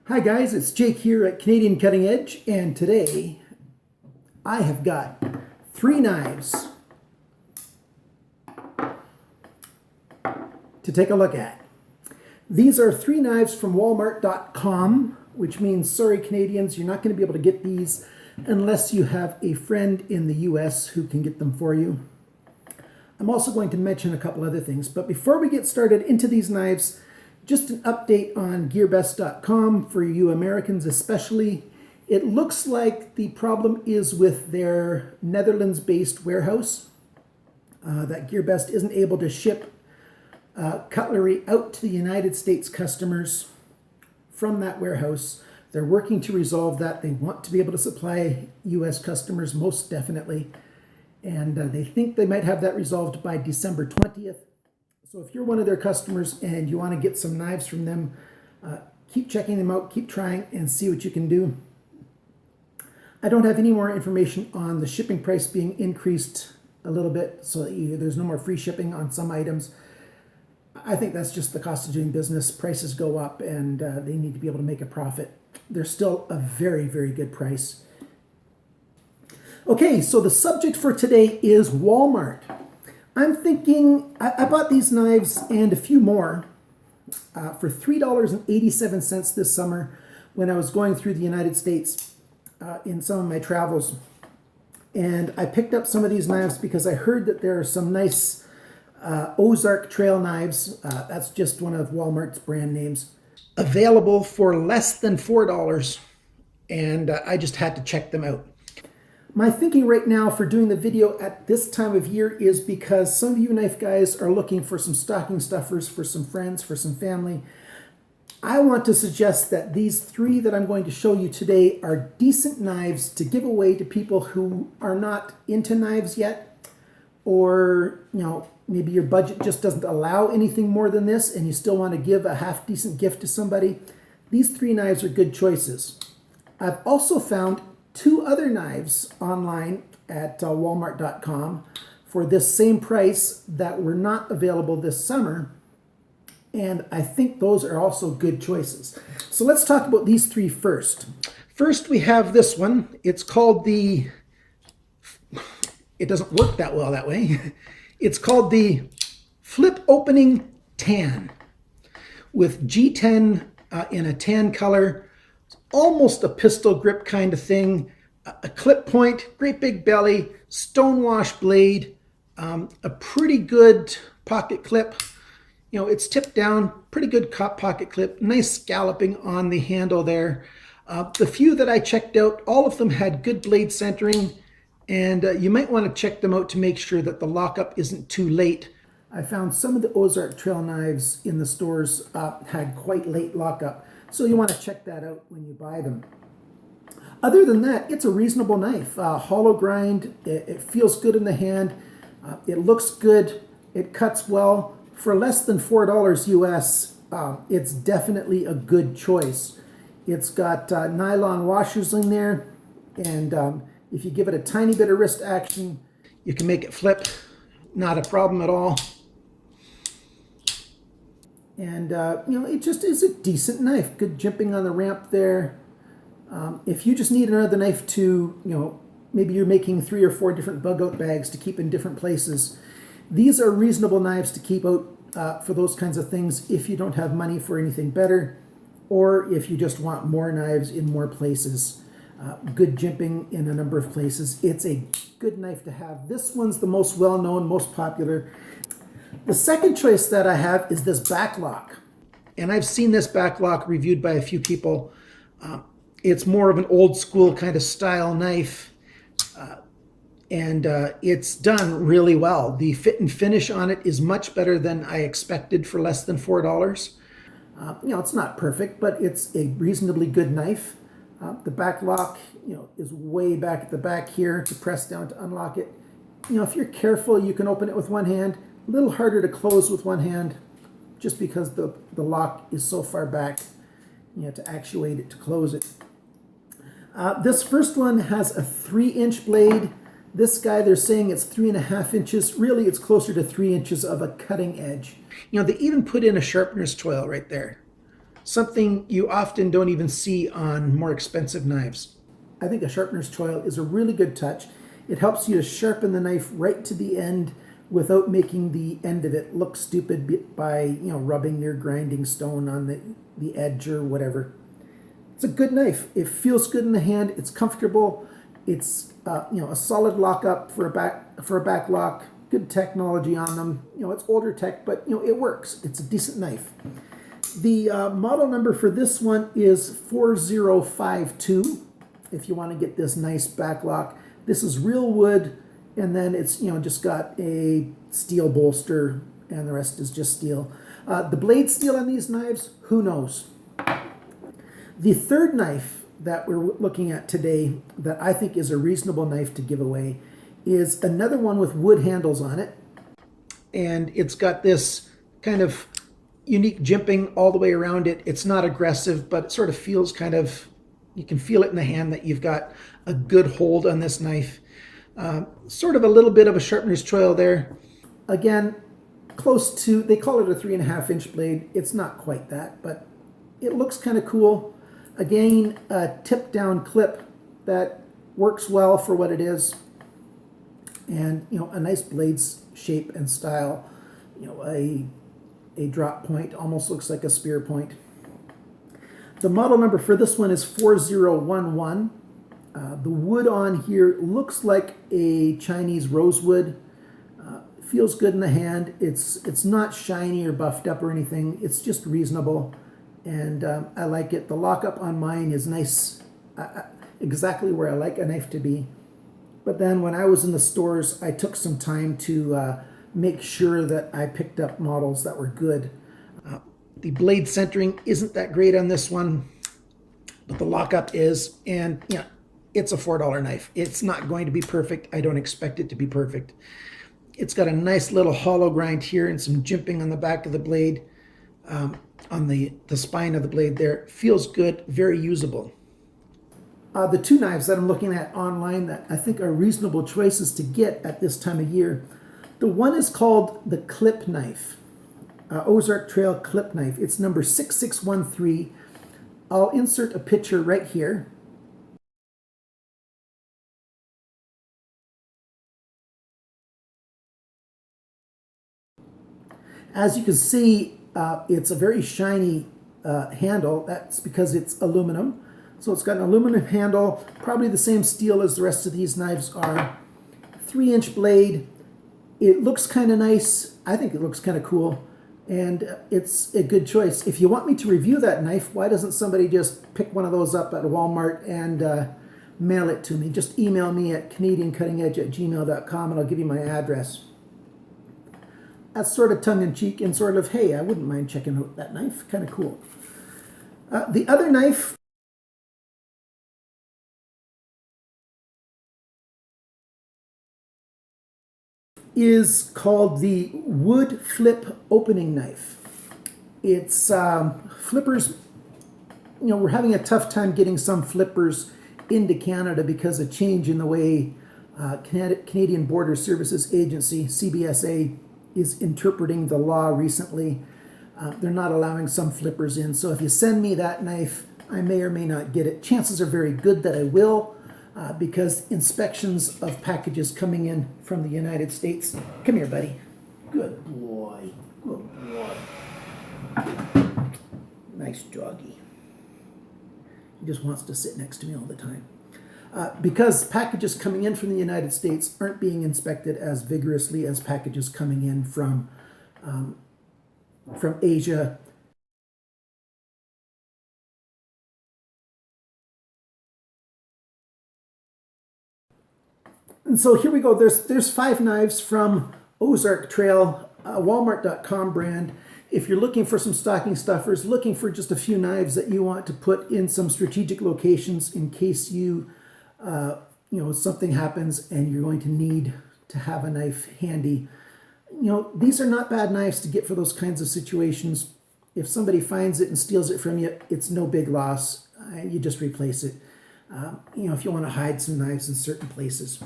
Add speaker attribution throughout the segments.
Speaker 1: Hi guys, it's Jake here at Canadian Cutting Edge, and today I have got 3 knives to take a look at. These are 3 knives from Walmart.com, which means, sorry Canadians, you're not going to be able to get these unless you have a friend in the US who can get them for you. I'm also going to mention a couple other things, but before we get started into these knives, just an update on GearBest.com for you Americans especially. It looks like the problem is with their Netherlands-based warehouse, that GearBest isn't able to ship cutlery out to the United States customers from that warehouse. They're working to resolve that. They want to be able to supply US customers most definitely, and they think they might have that resolved by December 20th. So if you're one of their customers and you want to get some knives from them, keep checking them out, keep trying, and see what you can do. I don't have any more information on the shipping price being increased a little bit, so that there's no more free shipping on some items. I think that's just the cost of doing business. Prices go up, and they need to be able to make a profit. They're still a very, very good price. Okay, so the subject for today is Walmart. I'm thinking, I bought these knives and a few more for $3.87 this summer when I was going through the United States in some of my travels. And I picked up some of these knives because I heard that there are some nice Ozark Trail Knives, that's just one of Walmart's brand names, available for less than $4. And I just had to check them out. My thinking right now for doing the video at this time of year is because some of you knife guys are looking for some stocking stuffers for some friends, for some family. I want to suggest that these 3 that I'm going to show you today are decent knives to give away to people who are not into knives yet, or maybe your budget just doesn't allow anything more than this and you still want to give a half decent gift to somebody. These 3 knives are good choices. I've also found 2 other knives online at Walmart.com for this same price that were not available this summer, and I think those are also good choices. So let's talk about these 3 first. First, we have this one. It's called it doesn't work that well that way. It's called the Flip Opening Tan with G10 in a tan color. Almost a pistol grip kind of thing, a clip point, great big belly, stonewash blade, a pretty good pocket clip. It's tipped down, pretty good pocket clip, nice scalloping on the handle there. The few that I checked out, all of them had good blade centering, and you might want to check them out to make sure that the lockup isn't too late. I found some of the Ozark Trail knives in the stores had quite late lockup. So you want to check that out when you buy them. Other than that, it's a reasonable knife. Hollow grind, it feels good in the hand. It looks good. It cuts well. For less than $4 US, it's definitely a good choice. It's got nylon washers in there, and if you give it a tiny bit of wrist action, you can make it flip. Not a problem at all. And, it just is a decent knife. Good jimping on the ramp there. If you just need another knife to, maybe you're making 3 or 4 different bug out bags to keep in different places, these are reasonable knives to keep out for those kinds of things if you don't have money for anything better, or if you just want more knives in more places. Good jimping in a number of places. It's a good knife to have. This one's the most well-known, most popular. The second choice that I have is this backlock. And I've seen this backlock reviewed by a few people. It's more of an old school kind of style knife. And it's done really well. The fit and finish on it is much better than I expected for less than $4. It's not perfect, but it's a reasonably good knife. The backlock, is way back at the back here to press down to unlock it. If you're careful, you can open it with one hand. A little harder to close with one hand just because the lock is so far back, to actuate it to close it. This first one has a 3-inch blade. This guy, they're saying it's 3.5 inches. Really, it's closer to 3 inches of a cutting edge. They even put in a sharpener's choil right there. something you often don't even see on more expensive knives. I think a sharpener's choil is a really good touch. It helps you to sharpen the knife right to the end without making the end of it look stupid by, rubbing your grinding stone on the edge or whatever. It's a good knife. It feels good in the hand. It's comfortable. It's a solid lockup for a back lock. Good technology on them. It's older tech, but it works. It's a decent knife. The model number for this one is 4052. If you want to get this nice back lock, this is real wood, and then it's just got a steel bolster, and the rest is just steel. The blade steel on these knives, who knows? The third knife that we're looking at today that I think is a reasonable knife to give away is another one with wood handles on it. And it's got this kind of unique jimping all the way around it. It's not aggressive, but it sort of feels you can feel it in the hand that you've got a good hold on this knife. Sort of a little bit of a sharpener's choil there. Again, close to, they call it a 3.5-inch blade. It's not quite that, but it looks kind of cool. Again, a tip down clip that works well for what it is. And, a nice blade's shape and style. A drop point, almost looks like a spear point. The model number for this one is 4011. The wood on here looks like a Chinese rosewood. Feels good in the hand. It's not shiny or buffed up or anything. It's just reasonable. And I like it. The lockup on mine is nice, exactly where I like a knife to be. But then when I was in the stores, I took some time to make sure that I picked up models that were good. The blade centering isn't that great on this one, but the lockup is. And it's a $4 knife. It's not going to be perfect. I don't expect it to be perfect. It's got a nice little hollow grind here and some jimping on the back of the blade. On the spine of the blade there. Feels good, very usable. The two knives that I'm looking at online that I think are reasonable choices to get at this time of year. The one is called the Clip Knife, Ozark Trail Clip Knife. It's number 6613. I'll insert a picture right here. As you can see, it's a very shiny handle. That's because it's aluminum. So it's got an aluminum handle, probably the same steel as the rest of these knives are. 3-inch blade. It looks kind of nice. I think it looks kind of cool. And it's a good choice. If you want me to review that knife, why doesn't somebody just pick one of those up at Walmart and mail it to me? Just email me at canadiancuttingedge@gmail.com and I'll give you my address. That's sort of tongue-in-cheek and sort of, hey, I wouldn't mind checking out that knife. Kind of cool. The other knife is called the Wood Flip Opening Knife. It's flippers. We're having a tough time getting some flippers into Canada because of change in the way Canadian Border Services Agency, CBSA, is interpreting the law recently. They're not allowing some flippers in. So if you send me that knife, I may or may not get it. Chances are very good that I will, because inspections of packages coming in from the United States. Come here, buddy. Good boy. Good boy. Nice doggy. He just wants to sit next to me all the time. Because packages coming in from the United States aren't being inspected as vigorously as packages coming in from Asia. And so here we go. There's 5 knives from Ozark Trail, Walmart.com brand. If you're looking for some stocking stuffers, looking for just a few knives that you want to put in some strategic locations in case something happens and you're going to need to have a knife handy. These are not bad knives to get for those kinds of situations. If somebody finds it and steals it from you, it's no big loss. You just replace it. If you want to hide some knives in certain places,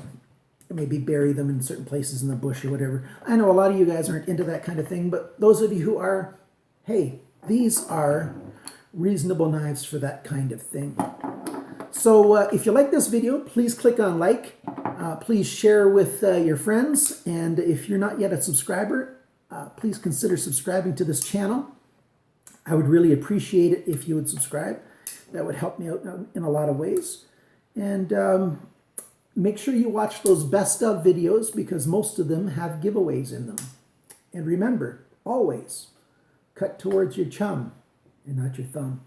Speaker 1: or maybe bury them in certain places in the bush or whatever. I know a lot of you guys aren't into that kind of thing, but those of you who are, hey, these are reasonable knives for that kind of thing. So if you like this video, please click on like. Please share with your friends. And if you're not yet a subscriber, please consider subscribing to this channel. I would really appreciate it if you would subscribe. That would help me out in a lot of ways. And make sure you watch those best of videos because most of them have giveaways in them. And remember, always cut towards your chum and not your thumb.